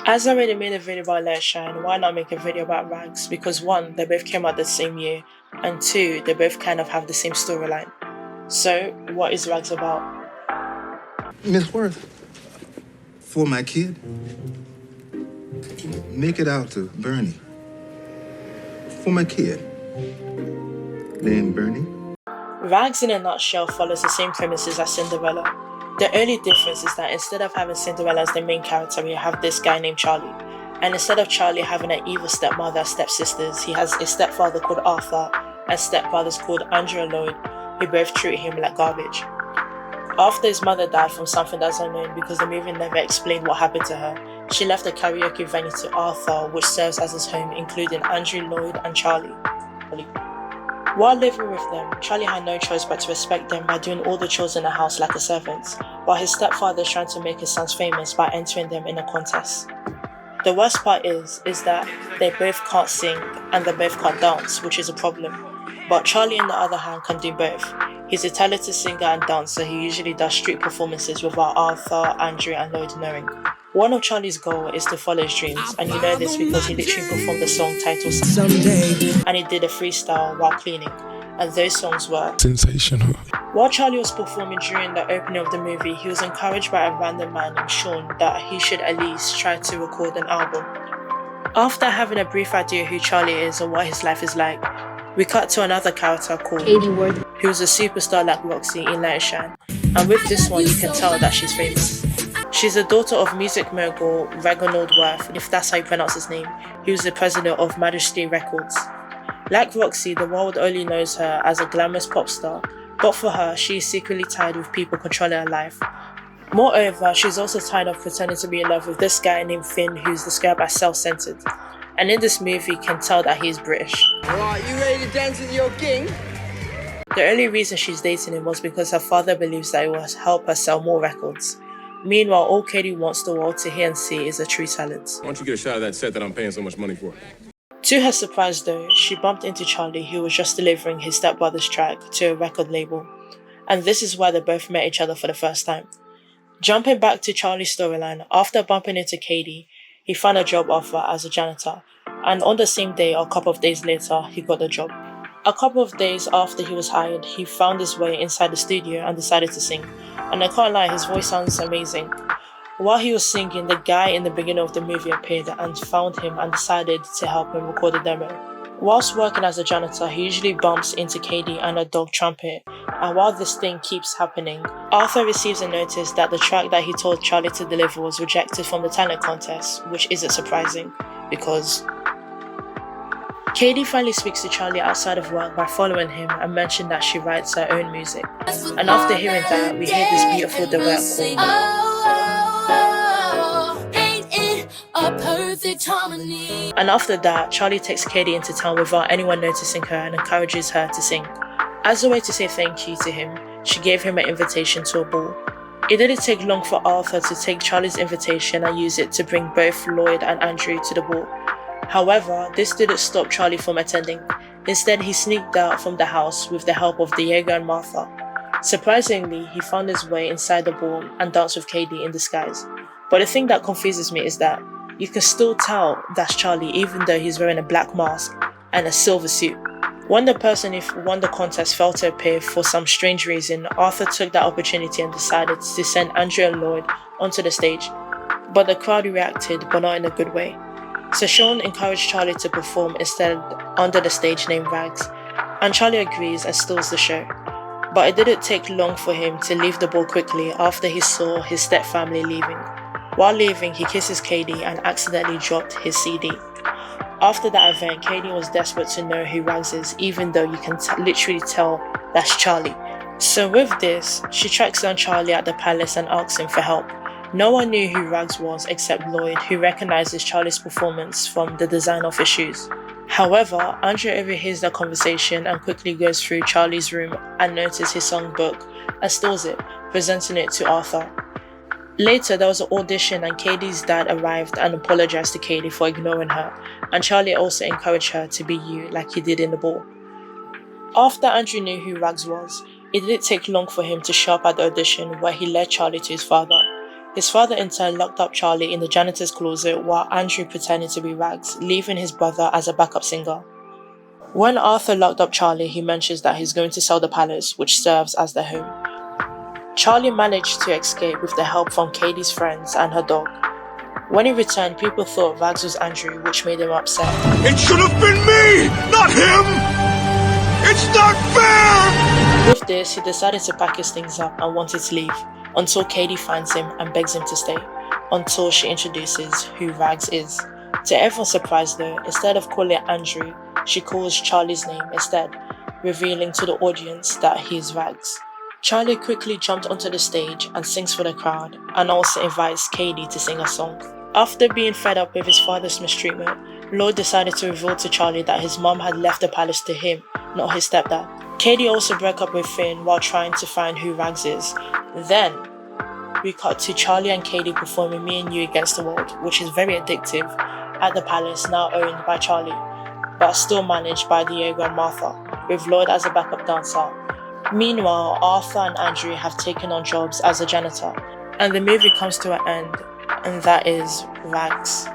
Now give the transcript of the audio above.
As I already made a video about Let It Shine, why not make a video about Rags? Because one, they both came out the same year, and two, they both kind of have the same storyline. So, what is Rags about? Miss Worth, for my kid, make it out to Bernie. For my kid, named Bernie. Rags in a nutshell follows the same premises as Cinderella. The only difference is that instead of having Cinderella as the main character, we have this guy named Charlie. And instead of Charlie having an evil stepmother and stepsisters, he has a stepfather called Arthur and stepfathers called Andrew and Lloyd, who both treat him like garbage. After his mother died from something that's unknown because the movie never explained what happened to her, she left the karaoke venue to Arthur, which serves as his home, including Andrew, Lloyd, and Charlie. While living with them, Charlie had no choice but to respect them by doing all the chores in the house like a servant, while his stepfather is trying to make his sons famous by entering them in a contest. The worst part is that they both can't sing and they both can't dance, which is a problem. But Charlie, on the other hand, can do both. He's a talented singer and dancer who usually does street performances without Arthur, Andrew, and Lloyd knowing. One of Charlie's goals is to follow his dreams, and you know this because he literally performed the song titled Someday, and he did a freestyle while cleaning, and those songs were sensational. While Charlie was performing during the opening of the movie, he was encouraged by a random man named Sean that he should at least try to record an album. After having a brief idea who Charlie is and what his life is like, we cut to another character called Kadee, who's a superstar like Roxy in Let It Shine, and with this one you can tell that she's famous. She's the daughter of music mogul Reginald Worth, if that's how you pronounce his name, who's the president of Majesty Records. Like Roxy, the world only knows her as a glamorous pop star, but for her, she is secretly tired with people controlling her life. Moreover, she's also tired of pretending to be in love with this guy named Finn, who's described as self-centered. And in this movie, you can tell that he's British. Alright, you ready to dance with your king? The only reason she's dating him was because her father believes that it will help her sell more records. Meanwhile, all Kadee wants the world to hear and see is a true talent. Why don't you get a shot of that set that I'm paying so much money for? To her surprise though, she bumped into Charlie, who was just delivering his stepbrother's track to a record label. And this is where they both met each other for the first time. Jumping back to Charlie's storyline, after bumping into Kadee, he found a job offer as a janitor. And on the same day, or a couple of days later, he got the job. A couple of days after he was hired, he found his way inside the studio and decided to sing. And I can't lie, his voice sounds amazing. While he was singing, the guy in the beginning of the movie appeared and found him and decided to help him record a demo. Whilst working as a janitor, he usually bumps into Kadee and a dog Trumpet, and while this thing keeps happening, Arthur receives a notice that the track that he told Charlie to deliver was rejected from the talent contest, which isn't surprising, because Kadee finally speaks to Charlie outside of work by following him and mentioned that she writes her own music. And after hearing that, we hear this beautiful duet called. And after that, Charlie takes Kadee into town without anyone noticing her and encourages her to sing. As a way to say thank you to him, she gave him an invitation to a ball. It didn't take long for Arthur to take Charlie's invitation and use it to bring both Lloyd and Andrew to the ball. However, this didn't stop Charlie from attending. Instead, he sneaked out from the house with the help of Diego and Martha. Surprisingly, he found his way inside the ball and danced with Kadee in disguise. But the thing that confuses me is that you can still tell that's Charlie even though he's wearing a black mask and a silver suit. When the person who won the contest failed to appear for some strange reason, Arthur took that opportunity and decided to send Andrew and Lloyd onto the stage. But the crowd reacted, but not in a good way. So Sean encouraged Charlie to perform instead under the stage name Rags, and Charlie agrees and steals the show. But it didn't take long for him to leave the ball quickly after he saw his stepfamily leaving. While leaving, he kisses Kadee and accidentally dropped his CD. After that event, Kadee was desperate to know who Rags is, even though you can literally tell that's Charlie. So with this, she tracks down Charlie at the palace and asks him for help. No one knew who Rags was except Lloyd, who recognizes Charlie's performance from the design of his shoes. However, Andrew overhears their conversation and quickly goes through Charlie's room and notices his songbook and steals it, presenting it to Arthur. Later, there was an audition and Kadee's dad arrived and apologized to Kadee for ignoring her, and Charlie also encouraged her to be you like he did in the ball. After Andrew knew who Rags was, it didn't take long for him to show up at the audition where he led Charlie to his father. His father in turn locked up Charlie in the janitor's closet while Andrew pretended to be Rags, leaving his brother as a backup singer. When Arthur locked up Charlie, he mentions that he's going to sell the palace, which serves as their home. Charlie managed to escape with the help from Kadee's friends and her dog. When he returned, people thought Rags was Andrew, which made him upset. It should have been me, not him! It's not fair! With this, he decided to pack his things up and wanted to leave, until Kadee finds him and begs him to stay, until she introduces who Rags is. To everyone's surprise though, instead of calling Andrew, she calls Charlie's name instead, revealing to the audience that he's Rags. Charlie quickly jumped onto the stage and sings for the crowd, and also invites Kadee to sing a song. After being fed up with his father's mistreatment, Lord decided to reveal to Charlie that his mom had left the palace to him, not his stepdad. Kadee also broke up with Finn while trying to find who Rags is. Then, we cut to Charlie and Kadee performing Me and You Against the World, which is very addictive, at the palace now owned by Charlie, but still managed by Diego and Martha, with Lord as a backup dancer. Meanwhile, Arthur and Andrew have taken on jobs as a janitor, and the movie comes to an end, and that is Rags.